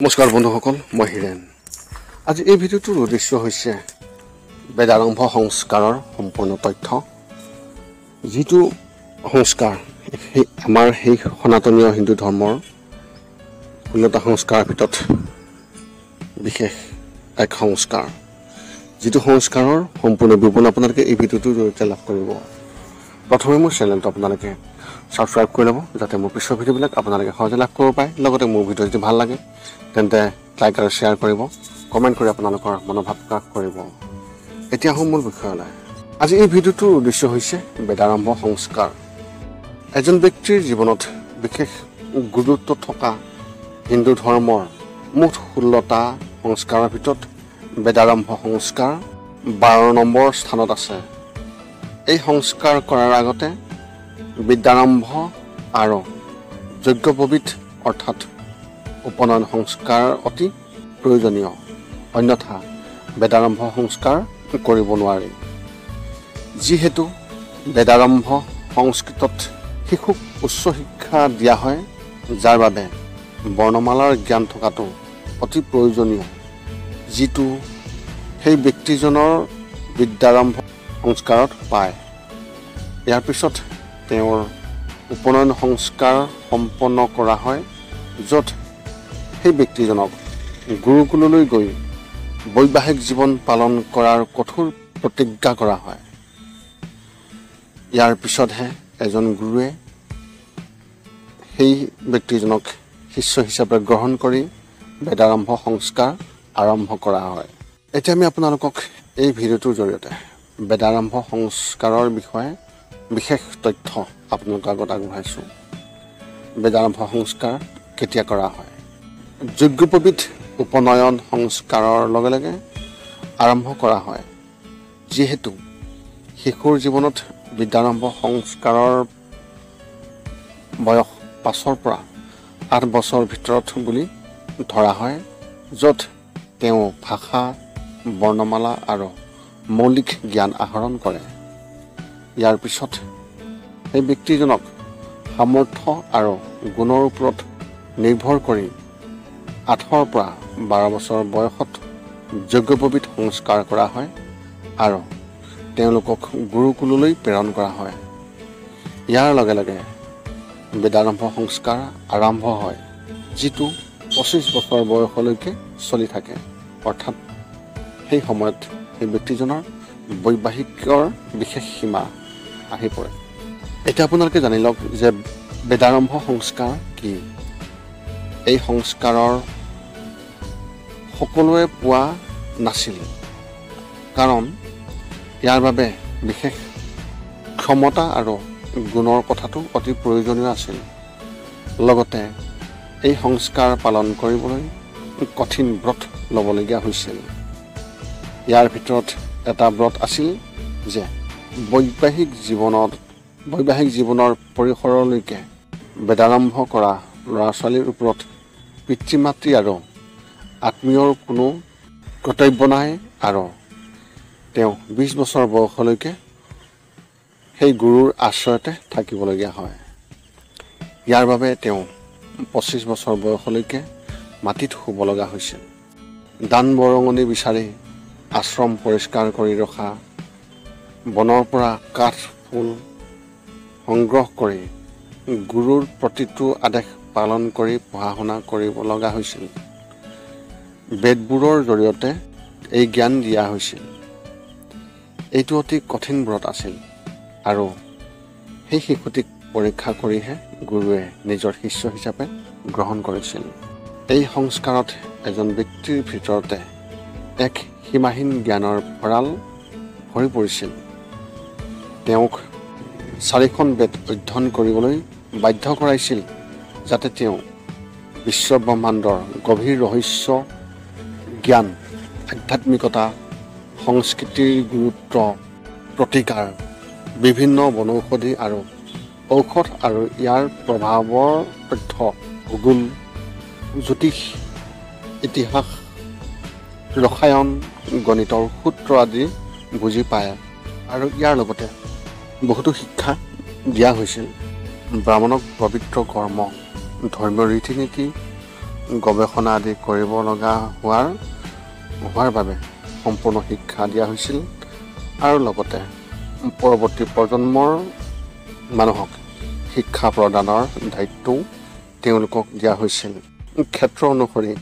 নমস্কাৰ বন্ধুসকল, মই হিৰেণ। আজি এই ভিডিঅ'টোৰ উদ্দেশ্য হৈছে বেদাৰম্ভ সংস্কাৰৰ সম্পূৰ্ণ তথ্য। যিটো সংস্কাৰ আমাৰ সেই সনাতনীয় হিন্দু ধৰ্মৰ 16টা সংস্কাৰৰ ভিতৰত বিশেষ এক সংস্কাৰ, যিটো সংস্কাৰৰ সম্পূৰ্ণ বিৱৰণ আপোনালোকে এই ভিডিঅ'টোৰ জৰিয়তে লাভ কৰিব। প্ৰথমে মোৰ চেনেলটো আপোনালোকে ছাবস্ক্ৰাইব কৰি ল'ব, যাতে মোৰ পিছৰ ভিডিঅ'বিলাক আপোনালোকে সহজে লাভ কৰিব পাৰে। লগতে মোৰ ভিডিঅ' যদি ভাল লাগে তেন্তে লাইক আৰু শ্বেয়াৰ কৰিব, কমেণ্ট কৰি আপোনালোকৰ মনোভাৱ প্ৰকাশ কৰিব। এতিয়া আহোঁ মূল বিষয়লৈ। আজি এই ভিডিঅ'টোৰ উদ্দেশ্য হৈছে বেদাৰম্ভ সংস্কাৰ। এজন ব্যক্তিৰ জীৱনত বিশেষ গুৰুত্ব থকা হিন্দু ধৰ্মৰ মুঠ 16টা সংস্কাৰৰ ভিতৰত বেদাৰম্ভ সংস্কাৰ 12 নম্বৰ স্থানত আছে। এই সংস্কাৰ কৰাৰ আগতে বিদ্যাৰম্ভ আৰু যজ্ঞোপৱিত অৰ্থাৎ উপনয়ন সংস্কাৰ অতি প্ৰয়োজনীয়, অন্যথা বেদাৰম্ভ সংস্কাৰ কৰিব নোৱাৰি। যিহেতু বেদাৰম্ভ সংস্কৃতত শিশুক উচ্চ শিক্ষা দিয়া হয়, যাৰ বাবে বৰ্ণমালাৰ জ্ঞান থকাটো অতি প্ৰয়োজনীয়, যিটো সেই ব্যক্তিজনৰ বিদ্যাৰম্ভ সংস্কাৰত পায়। ইয়াৰ পিছত তেওঁৰ উপনয়ন সংস্কাৰ সম্পন্ন কৰা হয়, য'ত সেই ব্যক্তিজনক গুৰুকুললৈ গৈ বৈবাহিক জীৱন পালন কৰাৰ কঠোৰ প্ৰতিজ্ঞা কৰা হয়। ইয়াৰ পিছতহে এজন গুৰুৱে সেই ব্যক্তিজনক শিষ্য হিচাপে গ্ৰহণ কৰি বেদাৰম্ভ সংস্কাৰ আৰম্ভ কৰা হয়। এতিয়া আমি আপোনালোকক এই ভিডিঅ'টোৰ জৰিয়তে বেদাৰম্ভ সংস্কাৰৰ বিষয়ে বিশেষ তথ্য আপোনালোকৰ আগত আগবঢ়াইছোঁ। বেদাৰম্ভ সংস্কাৰ কেতিয়া কৰা হয়? যজ্ঞোপৱিত উপনয়ন সংস্কাৰৰ লগে লগে আৰম্ভ কৰা হয়। যিহেতু শিশুৰ জীৱনত বিদ্যাৰম্ভ সংস্কাৰৰ বয়স 5ৰ পৰা 8 বছৰৰ ভিতৰত বুলি ধৰা হয়, য'ত তেওঁ ভাষা, বৰ্ণমালা আৰু মৌলিক জ্ঞান আহৰণ কৰে। ইয়াৰ পিছত সেই ব্যক্তিজনক সামৰ্থ্য আৰু গুণৰ ওপৰত নিৰ্ভৰ কৰি 8ৰ পৰা 12 বছৰ বয়সত যজ্ঞোপৱিত সংস্কাৰ কৰা হয় আৰু তেওঁলোকক গুৰুকুললৈ প্ৰেৰণ কৰা হয়। ইয়াৰ লগে লগে বেদাৰম্ভ সংস্কাৰ আৰম্ভ হয়, যিটো 25 বছৰ বয়সলৈকে চলি থাকে। অৰ্থাৎ সেই সময়ত সেই ব্যক্তিজনৰ বৈবাহিকৰ বিশেষ সীমা আহি পৰে। এতিয়া আপোনালোকে জানি লওক যে বেদাৰম্ভ সংস্কাৰ কি। এই সংস্কাৰৰ সকলোৱে পোৱা নাছিল, কাৰণ ইয়াৰ বাবে বিশেষ ক্ষমতা আৰু গুণৰ কথাটো অতি প্ৰয়োজনীয় আছিল। লগতে এই সংস্কাৰ পালন কৰিবলৈ কঠিন ব্ৰত ল'বলগীয়া হৈছিল। ইয়াৰ ভিতৰত এটা ব্ৰত আছিল যে বৈবাহিক জীৱনৰ পৰিসৰলৈকে বেদাৰম্ভ কৰা ল'ৰা ছোৱালীৰ ওপৰত পিতৃ মাতৃ আৰু আত্মীয়ৰ কোনো কৰ্তব্য নাই আৰু তেওঁ 20 বছৰ বয়সলৈকে সেই গুৰুৰ আশ্ৰয়তে থাকিবলগীয়া হয়। ইয়াৰ বাবে তেওঁ 25 বছৰ বয়সলৈকে মাটিত শুব লগা হৈছিল। দান বৰঙণি বিচাৰি আশ্ৰম পৰিষ্কাৰ কৰি ৰখা, বনৰ পৰা কাঠ ফুল সংগ্ৰহ কৰি গুৰুৰ প্ৰতিটো আদেশ পালন কৰি পঢ়া শুনা কৰিব লগা হৈছিল। বেদবোৰৰ জৰিয়তে এই জ্ঞান দিয়া হৈছিল। এইটো অতি কঠিন ব্ৰত আছিল আৰু সেই শিশুটিক পৰীক্ষা কৰিহে গুৰুৱে নিজৰ শিষ্য হিচাপে গ্ৰহণ কৰিছিল। এই সংস্কাৰত এজন ব্যক্তিৰ ভিতৰতে এক সীমাহীন জ্ঞানৰ ভঁৰাল ভৰি পৰিছিল। তেওঁক 4খন বেদ অধ্যয়ন কৰিবলৈ বাধ্য কৰাইছিল, যাতে তেওঁ বিশ্ব ব্ৰহ্মাণ্ডৰ গভীৰ ৰহস্য জ্ঞান, আধ্যাত্মিকতা, সংস্কৃতিৰ গুৰুত্ব, প্ৰতিকাৰ, বিভিন্ন বনৌষধি আৰু ঔষধ আৰু ইয়াৰ প্ৰভাৱৰ তথ্য, ভূগোল, জ্যোতিষ, ইতিহাস, ৰসায়ন, গণিতৰ সূত্ৰ আদি বুজি পায়। আৰু ইয়াৰ লগতে বহুতো শিক্ষা দিয়া হৈছিল। ব্ৰাহ্মণক পবিত্ৰ কৰ্ম, ধৰ্মীয় ৰীতি নীতি, গৱেষণা আদি কৰিব লগা হোৱাৰ বাবে সম্পূৰ্ণ শিক্ষা দিয়া হৈছিল আৰু লগতে পৰৱৰ্তী প্ৰজন্মৰ মানুহক শিক্ষা প্ৰদানৰ দায়িত্বও তেওঁলোকক দিয়া হৈছিল। ক্ষেত্ৰ অনুসৰি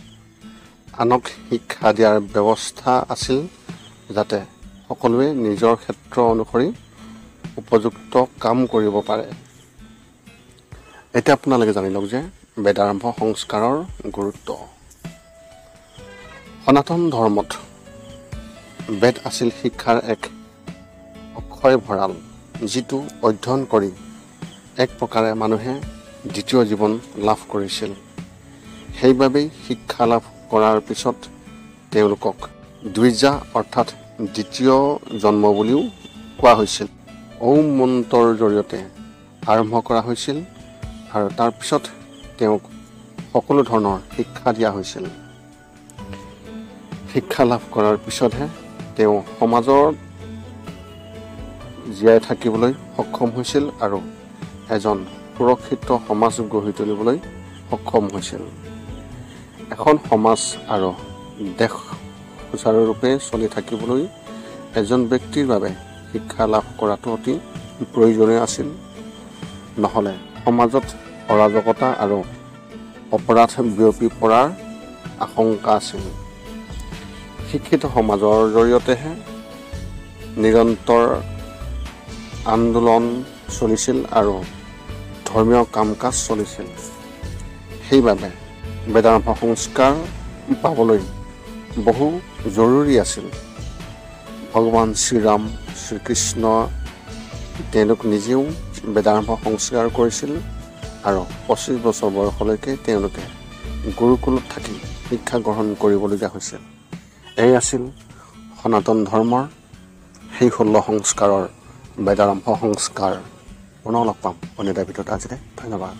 আনক শিক্ষা দিয়াৰ ব্যৱস্থা আছিল যাতে সকলোৱে নিজৰ ক্ষেত্ৰ অনুসৰি উপযুক্ত কাম কৰিব পাৰে। এতিয়া আপোনালোকে জানি লওক যে বেদাৰম্ভ সংস্কাৰৰ গুৰুত্ব। সনাতন ধৰ্মত বেদ আছিল শিক্ষাৰ এক অক্ষয় ভঁৰাল, যিটো অধ্যয়ন কৰি এক প্ৰকাৰে মানুহে দ্বিতীয় জীৱন লাভ কৰিছিল। সেইবাবেই শিক্ষা লাভ কৰাৰ পিছত তেওঁলোকক দ্বিজা অৰ্থাৎ দ্বিতীয় জন্ম বুলিও কোৱা হৈছিল। ওম মন্ত্ৰৰ জৰিয়তে আৰম্ভ কৰা হৈছিল আৰু তাৰপিছত তেওঁক সকলো ধৰণৰ শিক্ষা দিয়া হৈছিল। শিক্ষা লাভ কৰাৰ পিছতহে তেওঁ সমাজত জীয়াই থাকিবলৈ সক্ষম হৈছিল আৰু এজন সুৰক্ষিত সমাজ গঢ়ি তুলিবলৈ সক্ষম হৈছিল। এখন সমাজ আৰু দেশ সুচাৰুৰূপে চলি থাকিবলৈ এজন ব্যক্তিৰ বাবে শিক্ষা লাভ কৰাটো অতি প্ৰয়োজনীয় আছিল। নহ'লে সমাজত অৰাজকতা আৰু অপৰাধ বিয়পি পৰাৰ আশংকা আছিল। শিক্ষিত সমাজৰ জৰিয়তেহে নিৰন্তৰ আন্দোলন চলিছিল আৰু ধৰ্মীয় কাম কাজ চলিছিল। সেইবাবে বেদাৰম্ভ সংস্কাৰ পাবলৈ বহু জৰুৰী আছিল। ভগৱান শ্ৰীৰাম শ্ৰীকৃষ্ণ তেওঁলোক নিজেও বেদাৰম্ভ সংস্কাৰ কৰিছিল আৰু 25 বছৰ বয়সলৈকে তেওঁলোকে গুৰুকুলত থাকি শিক্ষা গ্ৰহণ কৰিবলগীয়া হৈছিল। এই আছিল সনাতন ধৰ্মৰ সেই 16 সংস্কাৰৰ বেদাৰম্ভ সংস্কাৰ। পুনৰ লগ পাম অন্য এটা ভিডিঅ'ত। আজিলৈ ধন্যবাদ।